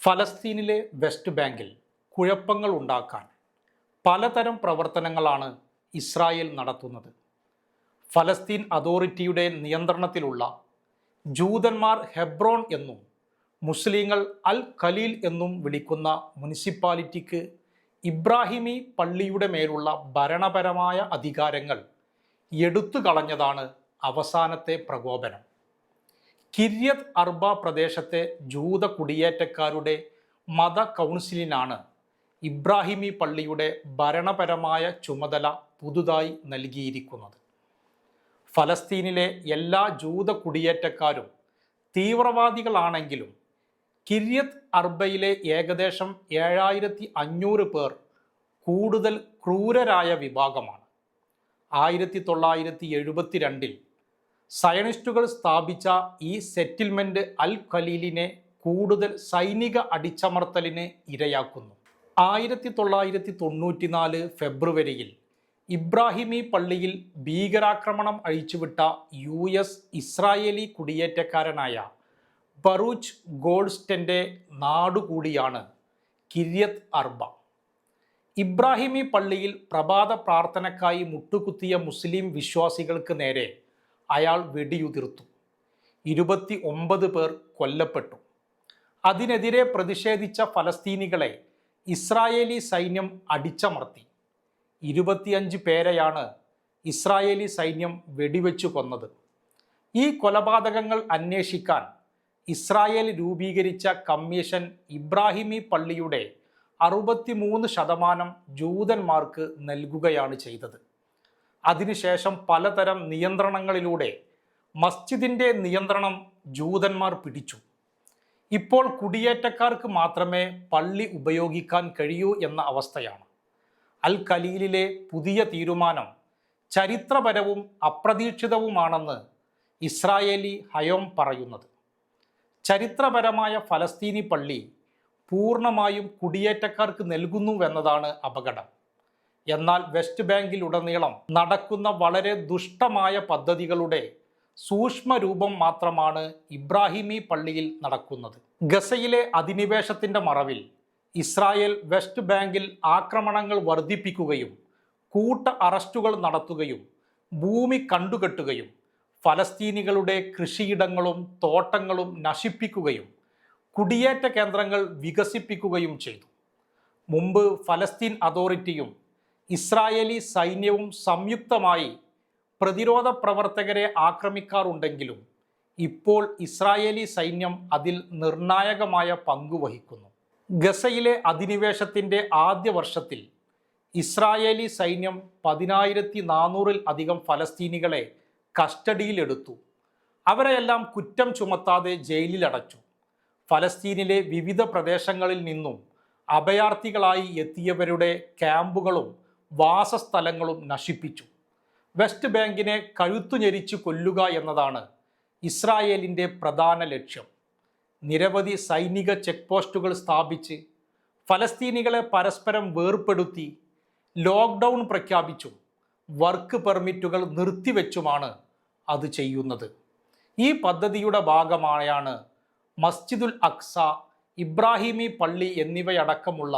ഫലസ്തീനിലെ വെസ്റ്റ് ബാങ്കിൽ കുഴപ്പങ്ങൾ ഉണ്ടാക്കാൻ പലതരം പ്രവർത്തനങ്ങളാണ് ഇസ്രായേൽ നടത്തുന്നത്. ഫലസ്തീൻ അതോറിറ്റിയുടെ നിയന്ത്രണത്തിലുള്ള ജൂതന്മാർ ഹെബ്രോൺ എന്നും മുസ്ലിങ്ങൾ അൽ ഖലീൽ എന്നും വിളിക്കുന്ന മുനിസിപ്പാലിറ്റിക്ക് ഇബ്രാഹിമി പള്ളിയുടെ മേലുള്ള ഭരണപരമായ അധികാരങ്ങൾ എടുത്തു കളഞ്ഞതാണ് അവസാനത്തെ പ്രകോപനം. കിര്യത്ത് അർബ പ്രദേശത്തെ ജൂത കുടിയേറ്റക്കാരുടെ മത കൗൺസിലിനാണ് ഇബ്രാഹിമി പള്ളിയുടെ ഭരണപരമായ ചുമതല പുതുതായി നൽകിയിരിക്കുന്നത്. ഫലസ്തീനിലെ എല്ലാ ജൂത കുടിയേറ്റക്കാരും തീവ്രവാദികളാണെങ്കിലും കിര്യത്ത് അർബയിലെ ഏകദേശം 7500 പേർ കൂടുതൽ ക്രൂരരായ വിഭാഗമാണ്. 1972 സയനിസ്റ്റുകൾ സ്ഥാപിച്ച ഈ സെറ്റിൽമെൻറ്റ് അൽ ഖലീലിനെ കൂടുതൽ സൈനിക അടിച്ചമർത്തലിന് ഇരയാക്കുന്നു. 1994 ഫെബ്രുവരിയിൽ ഇബ്രാഹിമി പള്ളിയിൽ ഭീകരാക്രമണം അഴിച്ചുവിട്ട ഇസ്രായേലി കുടിയേറ്റക്കാരനായ ബറൂച്ച് ഗോൾഡ്സ്റ്റൻ്റെ നാടുകൂടിയാണ് കിര്യത്ത് അർബ. ഇബ്രാഹിമി പള്ളിയിൽ പ്രഭാത പ്രാർത്ഥനയ്ക്കായി മുട്ടുകുത്തിയ മുസ്ലിം വിശ്വാസികൾക്ക് നേരെ അയാൾ വെടിയുതിർത്തു. 29 പേർ കൊല്ലപ്പെട്ടു. അതിനെതിരെ പ്രതിഷേധിച്ച ഫലസ്തീനികളെ ഇസ്രായേലി സൈന്യം അടിച്ചമർത്തി. 25 പേരെയാണ് ഇസ്രായേലി സൈന്യം വെടിവെച്ചു കൊന്നത്. ഈ കൊലപാതകങ്ങൾ അന്വേഷിക്കാൻ ഇസ്രായേൽ രൂപീകരിച്ച കമ്മീഷൻ ഇബ്രാഹിമി പള്ളിയുടെ 63% ജൂതന്മാർക്ക് നൽകുകയാണ് ചെയ്തത്. അതിനുശേഷം പലതരം നിയന്ത്രണങ്ങളിലൂടെ മസ്ജിദിൻ്റെ നിയന്ത്രണം ജൂതന്മാർ പിടിച്ചു. ഇപ്പോൾ കുടിയേറ്റക്കാർക്ക് മാത്രമേ പള്ളി ഉപയോഗിക്കാൻ കഴിയൂ എന്ന അവസ്ഥയാണ്. അൽ ഖലീലിലെ പുതിയ തീരുമാനം ചരിത്രപരവും അപ്രതീക്ഷിതവുമാണെന്ന് ഇസ്രായേലി ഹയോം പറയുന്നത്. ചരിത്രപരമായ ഫലസ്തീനി പള്ളി പൂർണ്ണമായും കുടിയേറ്റക്കാർക്ക് നൽകുന്നുവെന്നതാണ് അപകടം. എന്നാൽ വെസ്റ്റ് ബാങ്കിലുടനീളം നടക്കുന്ന വളരെ ദുഷ്ടമായ പദ്ധതികളുടെ സൂക്ഷ്മരൂപം മാത്രമാണ് ഇബ്രാഹിമി പള്ളിയിൽ നടക്കുന്നത്. ഗസയിലെ അധിനിവേശത്തിൻ്റെ മറവിൽ ഇസ്രായേൽ വെസ്റ്റ് ബാങ്കിൽ ആക്രമണങ്ങൾ വർദ്ധിപ്പിക്കുകയും കൂട്ട അറസ്റ്റുകൾ നടത്തുകയും ഭൂമി കണ്ടുകെട്ടുകയും ഫലസ്തീനികളുടെ കൃഷിയിടങ്ങളും തോട്ടങ്ങളും നശിപ്പിക്കുകയും കുടിയേറ്റ കേന്ദ്രങ്ങൾ വികസിപ്പിക്കുകയും ചെയ്തു. മുമ്പ് ഫലസ്തീൻ അതോറിറ്റിയും ഇസ്രായേലി സൈന്യവും സംയുക്തമായി പ്രതിരോധ പ്രവർത്തകരെ ആക്രമിക്കാറുണ്ടെങ്കിലും ഇപ്പോൾ ഇസ്രായേലി സൈന്യം അതിൽ നിർണായകമായ പങ്കുവഹിക്കുന്നു. ഗസയിലെ അധിനിവേശത്തിൻ്റെ ആദ്യ വർഷത്തിൽ ഇസ്രായേലി സൈന്യം 10400-ൽ അധികം ഫലസ്തീനികളെ കസ്റ്റഡിയിലെടുത്തു. അവരെയെല്ലാം കുറ്റം ചുമത്താതെ ജയിലിലടച്ചു. ഫലസ്തീനിലെ വിവിധ പ്രദേശങ്ങളിൽ നിന്നും അഭയാർത്ഥികളായി എത്തിയവരുടെ ക്യാമ്പുകളും വാസസ്ഥലങ്ങളും നശിപ്പിച്ചു. വെസ്റ്റ് ബാങ്കിനെ കഴുത്തുഞെരിച്ച് കൊല്ലുക എന്നതാണ് ഇസ്രായേലിൻ്റെ പ്രധാന ലക്ഷ്യം. നിരവധി സൈനിക ചെക്ക് പോസ്റ്റുകൾ സ്ഥാപിച്ച് ഫലസ്തീനികളെ പരസ്പരം വേർപ്പെടുത്തി ലോക്ക്ഡൗൺ പ്രഖ്യാപിച്ചും വർക്ക് പെർമിറ്റുകൾ നിർത്തിവെച്ചുമാണ് അത് ചെയ്യുന്നത്. ഈ പദ്ധതിയുടെ ഭാഗമായാണ് മസ്ജിദുൽ അഖ്സ, ഇബ്രാഹിമി പള്ളി എന്നിവയടക്കമുള്ള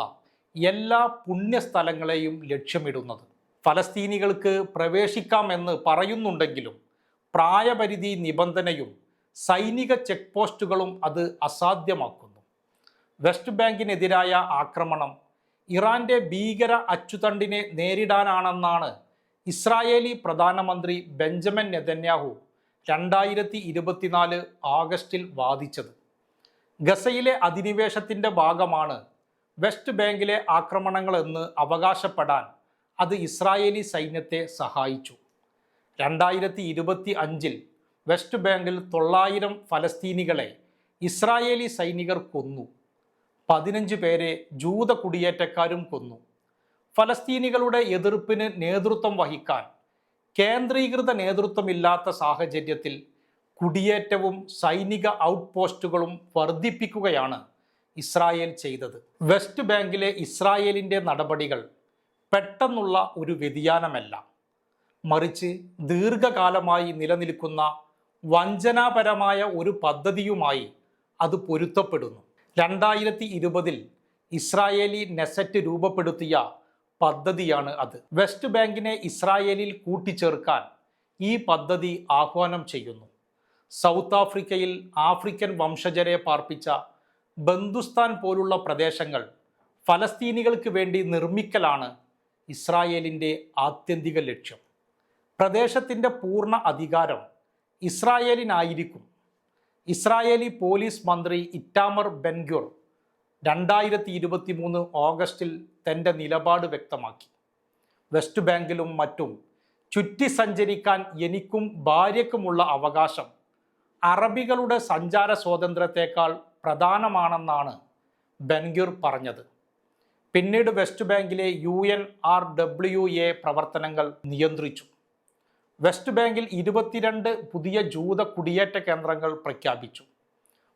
എല്ലാ പുണ്യസ്ഥലങ്ങളെയും ലക്ഷ്യമിടുന്നത്. ഫലസ്തീനികൾക്ക് പ്രവേശിക്കാമെന്ന് പറയുന്നുണ്ടെങ്കിലും പ്രായപരിധി നിബന്ധനയും സൈനിക ചെക്ക് പോസ്റ്റുകളും അത് അസാധ്യമാക്കുന്നു. വെസ്റ്റ് ബാങ്കിനെതിരായ ആക്രമണം ഇറാന്റെ ഭീകര അച്ചുതണ്ടിനെ നേരിടാനാണെന്നാണ് ഇസ്രായേലി പ്രധാനമന്ത്രി ബെഞ്ചമിൻ നെതന്യാഹു 2024 ആഗസ്റ്റിൽ വാദിച്ചത്. ഗസയിലെ അധിനിവേശത്തിൻ്റെ ഭാഗമാണ് വെസ്റ്റ് ബാങ്കിലെ ആക്രമണങ്ങളെന്ന് അവകാശപ്പെടാൻ അത് ഇസ്രായേലി സൈന്യത്തെ സഹായിച്ചു. 2025 വെസ്റ്റ് ബാങ്കിൽ 900 ഫലസ്തീനികളെ ഇസ്രായേലി സൈനികർ കൊന്നു. 15 പേരെ ജൂത കുടിയേറ്റക്കാരും കൊന്നു. ഫലസ്തീനികളുടെ എതിർപ്പിന് നേതൃത്വം വഹിക്കാൻ കേന്ദ്രീകൃത നേതൃത്വമില്ലാത്ത സാഹചര്യത്തിൽ കുടിയേറ്റവും സൈനിക ഔട്ട് പോസ്റ്റുകളും വർദ്ധിപ്പിക്കുകയാണ് ഇസ്രായേൽ ചെയ്തത്. വെസ്റ്റ് ബാങ്കിലെ ഇസ്രായേലിൻ്റെ നടപടികൾ പെട്ടെന്നുള്ള ഒരു വ്യതിയാനമല്ല, മറിച്ച് ദീർഘകാലമായി നിലനിൽക്കുന്ന വഞ്ചനാപരമായ ഒരു പദ്ധതിയുമായി അത് പൊരുത്തപ്പെടുന്നു. 2020 ഇസ്രായേലി നെസറ്റ് രൂപപ്പെടുത്തിയ പദ്ധതിയാണ് അത്. വെസ്റ്റ് ബാങ്കിനെ ഇസ്രായേലിൽ കൂട്ടിച്ചേർക്കാൻ ഈ പദ്ധതി ആഹ്വാനം ചെയ്യുന്നു. സൗത്ത് ആഫ്രിക്കയിൽ ആഫ്രിക്കൻ വംശജരെ പാർപ്പിച്ച ബന്ദുസ്ഥാൻ പോലുള്ള പ്രദേശങ്ങൾ ഫലസ്തീനികൾക്ക് വേണ്ടി നിർമ്മിക്കലാണ് ഇസ്രായേലിൻ്റെ ആത്യന്തിക ലക്ഷ്യം. പ്രദേശത്തിൻ്റെ പൂർണ്ണ അധികാരം ഇസ്രായേലിനായിരിക്കും. ഇസ്രായേലി പോലീസ് മന്ത്രി ഇറ്റാമർ ബെൻഗ്വിർ 2023 ഓഗസ്റ്റിൽ തൻ്റെ നിലപാട് വ്യക്തമാക്കി. വെസ്റ്റ് ബാങ്കിലും മറ്റും ചുറ്റി സഞ്ചരിക്കാൻ എനിക്കും ഭാര്യയ്ക്കുമുള്ള അവകാശം അറബികളുടെ സഞ്ചാര സ്വാതന്ത്ര്യത്തെക്കാൾ പ്രധാനമാണെന്നാണ് ബെൻഗ്വിർ പറഞ്ഞത്. പിന്നീട് വെസ്റ്റ് ബാങ്കിലെ UNRWA പ്രവർത്തനങ്ങൾ നിയന്ത്രിച്ചു. വെസ്റ്റ് ബാങ്കിൽ 22 പുതിയ ജൂത കുടിയേറ്റ കേന്ദ്രങ്ങൾ പ്രഖ്യാപിച്ചു.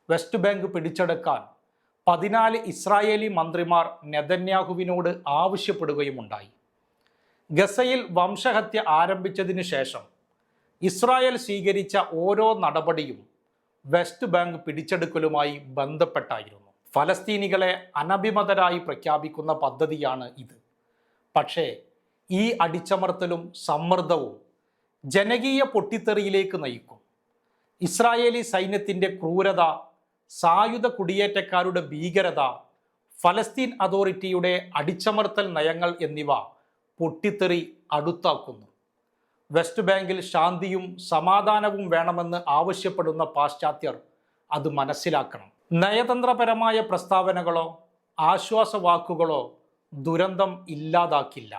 വെസ്റ്റ് ബാങ്ക് പിടിച്ചെടുക്കാൻ 14 ഇസ്രായേലി മന്ത്രിമാർ നെതന്യാഹുവിനോട് ആവശ്യപ്പെടുകയുമുണ്ടായി. ഗസയിൽ വംശഹത്യ ആരംഭിച്ചതിനു ശേഷം ഇസ്രായേൽ സ്വീകരിച്ച ഓരോ നടപടിയും വെസ്റ്റ് ബാങ്ക് പിടിച്ചെടുക്കലുമായി ബന്ധപ്പെട്ടായിരുന്നു. ഫലസ്തീനികളെ അനഭിമതരായി പ്രഖ്യാപിക്കുന്ന പദ്ധതിയാണ് ഇത്. പക്ഷേ ഈ അടിച്ചമർത്തലും സമ്മർദ്ദവും ജനകീയ പൊട്ടിത്തെറിയിലേക്ക് നയിക്കും. ഇസ്രായേലി സൈന്യത്തിൻ്റെ ക്രൂരത, സായുധ കുടിയേറ്റക്കാരുടെ ഭീകരത, ഫലസ്തീൻ അതോറിറ്റിയുടെ അടിച്ചമർത്തൽ നയങ്ങൾ എന്നിവ പൊട്ടിത്തെറി അടുത്താക്കുന്നു. വെസ്റ്റ് ബാങ്കിൽ ശാന്തിയും സമാധാനവും വേണമെന്ന് ആവശ്യപ്പെടുന്ന പാശ്ചാത്യർ അത് മനസ്സിലാക്കണം. നയതന്ത്രപരമായ പ്രസ്താവനകളോ ആശ്വാസവാക്കുകളോ ദുരന്തം ഇല്ലാതാക്കില്ല.